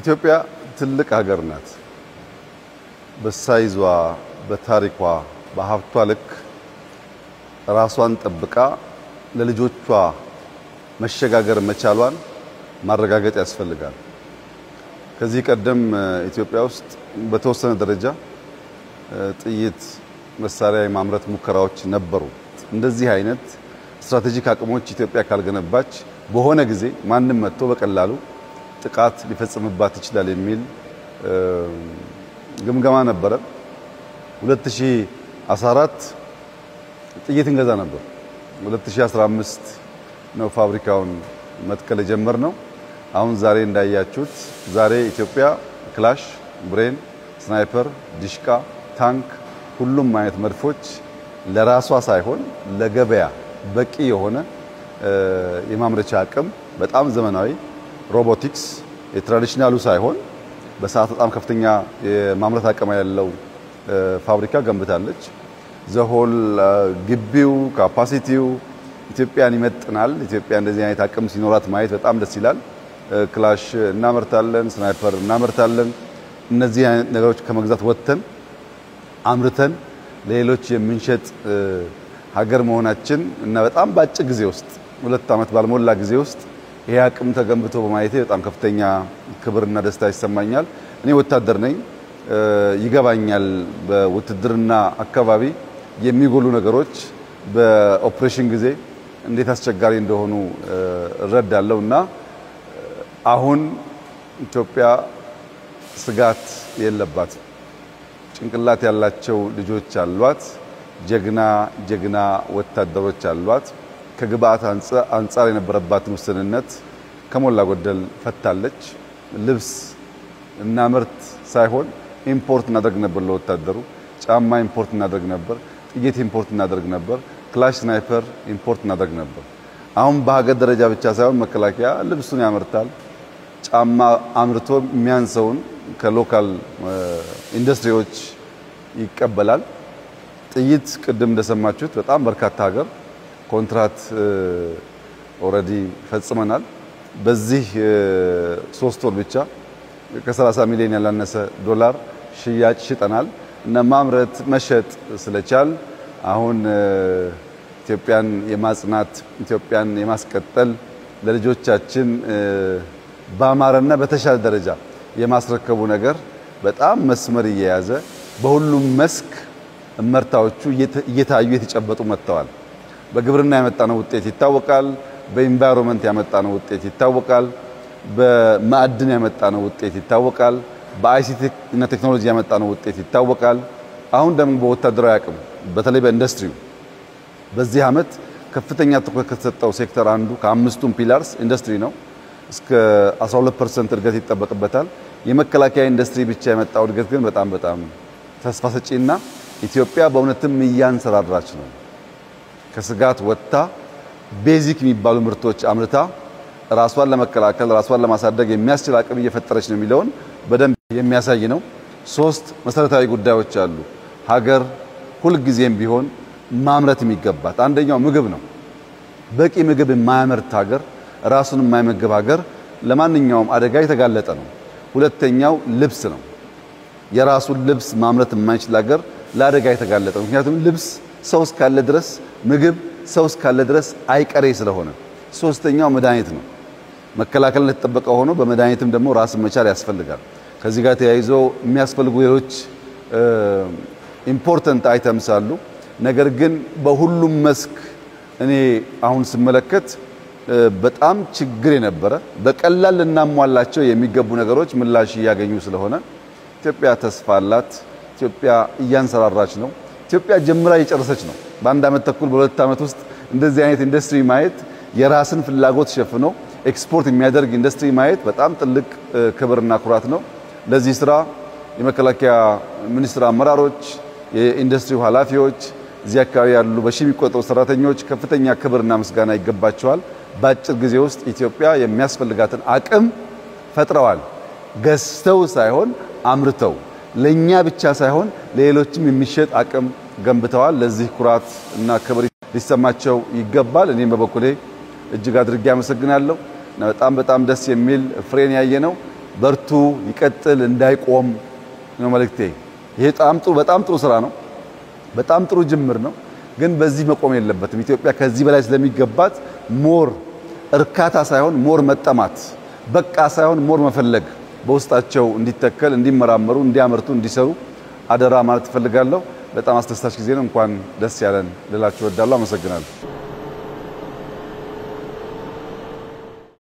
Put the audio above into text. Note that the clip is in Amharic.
ኢትዮጵያ ትልቅ ሀገር ናት። በሳይዟ፣ በታሪኳ፣ በሀብቷ ልክ ራሷን ጠብቃ ለልጆቿ መሸጋገር መቻሏን ማረጋገጥ ያስፈልጋል። ከዚህ ቀደም ኢትዮጵያ ውስጥ በተወሰነ ደረጃ ጥይት መሳሪያ የማምረት ሙከራዎች ነበሩ። እንደዚህ አይነት ስትራቴጂክ አቅሞች ኢትዮጵያ ካልገነባች በሆነ ጊዜ ማንም መጥቶ በቀላሉ ጥቃት ሊፈጽምባት ይችላል የሚል ግምገማ ነበረ። 2014 ጥይት እንገዛ ነበር። 2015 ነው ፋብሪካውን መትከል የጀመርነው። አሁን ዛሬ እንዳያችሁት ዛሬ ኢትዮጵያ ክላሽ፣ ብሬን፣ ስናይፐር፣ ዲሽቃ፣ ታንክ ሁሉም አይነት መድፎች ለራሷ ሳይሆን ለገበያ በቂ የሆነ የማምረቻ አቅም በጣም ዘመናዊ ሮቦቲክስ የትራዲሽናሉ ሳይሆን በሰዓት በጣም ከፍተኛ የማምረት አቅም ያለው ፋብሪካ ገንብታለች። ዘሆል ግቢው ካፓሲቲው ኢትዮጵያን ይመጥናል። ኢትዮጵያ እንደዚህ አይነት አቅም ሲኖራት ማየት በጣም ደስ ይላል። ክላሽ እናመርታለን፣ ስናይፐር እናመርታለን። እነዚህ አይነት ነገሮች ከመግዛት ወጥተን አምርተን ለሌሎች የምንሸጥ ሀገር መሆናችን እና በጣም ባጭር ጊዜ ውስጥ 2 ዓመት ባልሞላ ጊዜ ውስጥ ይሄ አቅም ተገንብቶ በማየቴ በጣም ከፍተኛ ክብርና ደስታ ይሰማኛል። እኔ ወታደር ነኝ፣ ይገባኛል። በውትድርና አካባቢ የሚጎሉ ነገሮች በኦፕሬሽን ጊዜ እንዴት አስቸጋሪ እንደሆኑ እረዳለሁና አሁን ኢትዮጵያ ስጋት የለባትም። ጭንቅላት ያላቸው ልጆች አሏት። ጀግና ወታደሮች አሏት። ከግብአት አንጻር የነበረባትን ውስንነት ከሞላ ጎደል ፈታለች። ልብስ እና ምርት ሳይሆን ኢምፖርት እናደርግ ነበር። ለወታደሩ ጫማ ኢምፖርት እናደርግ ነበር። ጥይት ኢምፖርት እናደርግ ነበር። ክላሽ፣ ስናይፐር ኢምፖርት እናደርግ ነበር። አሁን በሀገር ደረጃ ብቻ ሳይሆን መከላከያ ልብሱን ያመርታል። ጫማ አምርቶ የሚያንሰውን ከሎካል ኢንዱስትሪዎች ይቀበላል። ጥይት ቅድም እንደሰማችሁት በጣም በርካታ ሀገር ኮንትራት ኦሬዲ ፈጽመናል። በዚህ 3 ወር ብቻ ከ30 ሚሊዮን ያላነሰ ዶላር ሽያጭ ሽጠናል እና ማምረት መሸጥ ስለቻል አሁን ኢትዮጵያን የማጽናት ኢትዮጵያን የማስቀጠል ለልጆቻችን ባማረና በተሻለ ደረጃ የማስረከቡ ነገር በጣም መስመር እየያዘ በሁሉም መስክ እመርታዎቹ እየታዩ የተጨበጡ መጥተዋል። በግብርና ያመጣነው ውጤት ይታወቃል። በኢንቫይሮንመንት ያመጣነው ውጤት ይታወቃል። በማዕድን ያመጣነው ውጤት ይታወቃል። በአይሲቲ እና ቴክኖሎጂ ያመጣነው ውጤት ይታወቃል። አሁን ደግሞ በወታደራዊ አቅም በተለይ በኢንዱስትሪው በዚህ ዓመት ከፍተኛ ትኩረት ከተሰጠው ሴክተር አንዱ ከአምስቱም ፒላርስ ኢንዱስትሪ ነው። እስከ 12% እድገት ይጠበቅበታል። የመከላከያ ኢንዱስትሪ ብቻ የመጣው እድገት ግን በጣም ተስፋ ሰጪና ኢትዮጵያ በእውነትም እያንሰራራች ነው። ከስጋት ወጥታ ቤዚክ የሚባሉ ምርቶች አምርታ ራሷን ለመከላከል ራሷን ለማሳደግ የሚያስችል አቅም እየፈጠረች ነው የሚለውን በደንብ የሚያሳይ ነው። 3 መሰረታዊ ጉዳዮች አሉ ሀገር ሁልጊዜም ቢሆን ማምረት የሚገባት። አንደኛው ምግብ ነው። በቂ ምግብ የማያመርት ሀገር፣ ራሱን የማይመገብ ሀገር ለማንኛውም አደጋ የተጋለጠ ነው። ሁለተኛው ልብስ ነው። የራሱን ልብስ ማምረት የማይችል ሀገር ለአደጋ የተጋለጠ ነው። ምክንያቱም ልብስ ሰው እስካለ ድረስ፣ ምግብ ሰው እስካለ ድረስ አይቀሬ ስለሆነ። ሶስተኛው መድኃኒት ነው። መከላከል እንደተጠበቀ ሆኖ በመድኃኒትም ደግሞ ራስን መቻል ያስፈልጋል። ከዚህ ጋር ተያይዞ የሚያስፈልጉ ሌሎች ኢምፖርታንት አይተምስ አሉ። ነገር ግን በሁሉም መስክ እኔ አሁን ስመለከት በጣም ችግር የነበረ በቀላል ልናሟላቸው የሚገቡ ነገሮች ምላሽ እያገኙ ስለሆነ ኢትዮጵያ ተስፋ አላት። ኢትዮጵያ እያንሰራራች ነው። ኢትዮጵያ ጀምራ እየጨረሰች ነው። በ1 ዓመት ተኩል በ2 ዓመት ውስጥ እንደዚህ አይነት ኢንዱስትሪ ማየት የራስን ፍላጎት ሸፍኖ ኤክስፖርት የሚያደርግ ኢንዱስትሪ ማየት በጣም ትልቅ ክብርና ኩራት ነው። ለዚህ ስራ የመከላከያ ሚኒስቴር አመራሮች፣ የኢንዱስትሪው ኃላፊዎች፣ እዚህ አካባቢ ያሉ በሺህ የሚቆጠሩ ሰራተኞች ከፍተኛ ክብርና ምስጋና ይገባቸዋል። በአጭር ጊዜ ውስጥ ኢትዮጵያ የሚያስፈልጋትን አቅም ፈጥረዋል። ገዝተው ሳይሆን አምርተው ለኛ ብቻ ሳይሆን ለሌሎችም የሚሸጥ አቅም ገንብተዋል። ለዚህ ኩራት እና ክብር ሊሰማቸው ይገባል። እኔም በበኩሌ እጅግ አድርጌ አመሰግናለሁ። በጣም ደስ የሚል ፍሬን ያየነው በርቱ፣ ይቀጥል፣ እንዳይቆም ነው መልእክቴ። ይሄ በጣም ጥሩ ስራ ነው። በጣም ጥሩ ጅምር ነው። ግን በዚህ መቆም የለበትም። ኢትዮጵያ ከዚህ በላይ ስለሚገባት ሞር እርካታ ሳይሆን ሞር መጠማት፣ በቃ ሳይሆን ሞር መፈለግ በውስጣቸው እንዲተከል፣ እንዲመራመሩ፣ እንዲያመርቱ፣ እንዲሰሩ አደራ ማለት እፈልጋለሁ። በጣም አስደሳች ጊዜ ነው። እንኳን ደስ ያለን ልላችሁ እወዳለሁ። አመሰግናለሁ።